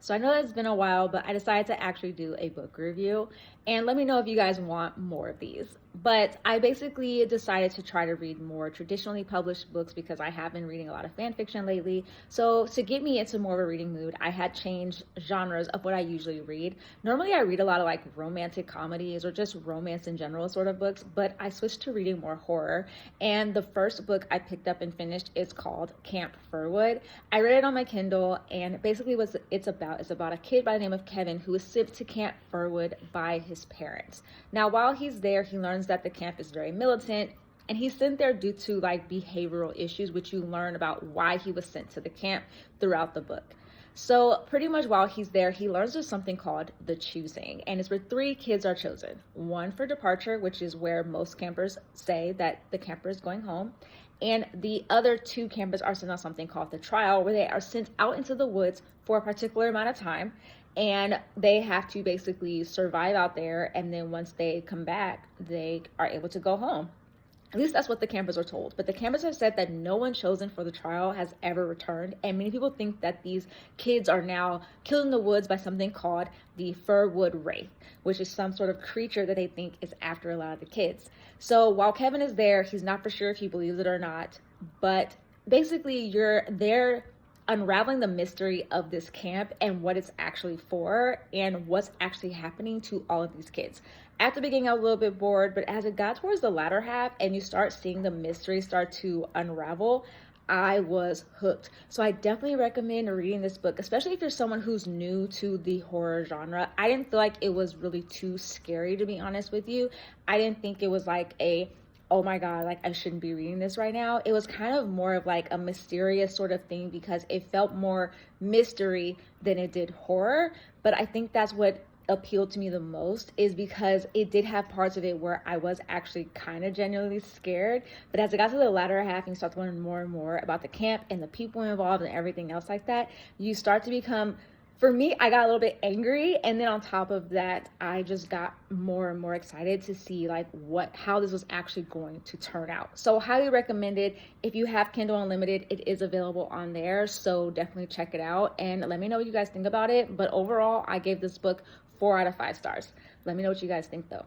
So I know it's been a while, but I decided to actually do a book review, and let me know if you guys want more of these. But I basically decided to try to read more traditionally published books because I have been reading a lot of fan fiction lately. So to get me into more of a reading mood, I had changed genres of what I usually read. Normally I read a lot of like romantic comedies or just romance in general sort of books, but I switched to reading more horror. And the first book I picked up and finished is called Camp Firwood. I read it on my Kindle, and basically what it's about a kid by the name of Kevin who is sent to Camp Firwood by his parents. Now, while he's there, he learns that the camp is very militant, and he's sent there due to like behavioral issues, which you learn about why he was sent to the camp throughout the book. So pretty much while he's there, he learns there's something called the choosing, and it's where three kids are chosen. One for departure, which is where most campers say that the camper is going home, and the other two campers are sent on something called the trial, where they are sent out into the woods for a particular amount of time, and they have to basically survive out there, and then once they come back, they are able to go home. At least that's what the campers are told. But the campers have said that no one chosen for the trial has ever returned. And many people think that these kids are now killed in the woods by something called the Firwood Wraith, which is some sort of creature that they think is after a lot of the kids. So while Kevin is there, he's not for sure if he believes it or not. But basically, you're there unraveling the mystery of this camp and what it's actually for and what's actually happening to all of these kids. At the beginning, I was a little bit bored, but as it got towards the latter half and you start seeing the mystery start to unravel, I was hooked. So I definitely recommend reading this book, especially if you're someone who's new to the horror genre. I didn't feel like it was really too scary, to be honest with you. I didn't think it was like oh my God, like I shouldn't be reading this right now. It was kind of more of like a mysterious sort of thing because it felt more mystery than it did horror. But I think that's what appealed to me the most, is because it did have parts of it where I was actually kind of genuinely scared. But as it got to the latter half and you start to learn more and more about the camp and the people involved and everything else like that, you start to become, for me, I got a little bit angry, and then on top of that, I just got more and more excited to see like how this was actually going to turn out. So highly recommended. If you have Kindle Unlimited, it is available on there, so definitely check it out and let me know what you guys think about it. But overall, I gave this book 4 out of 5 stars. Let me know what you guys think though.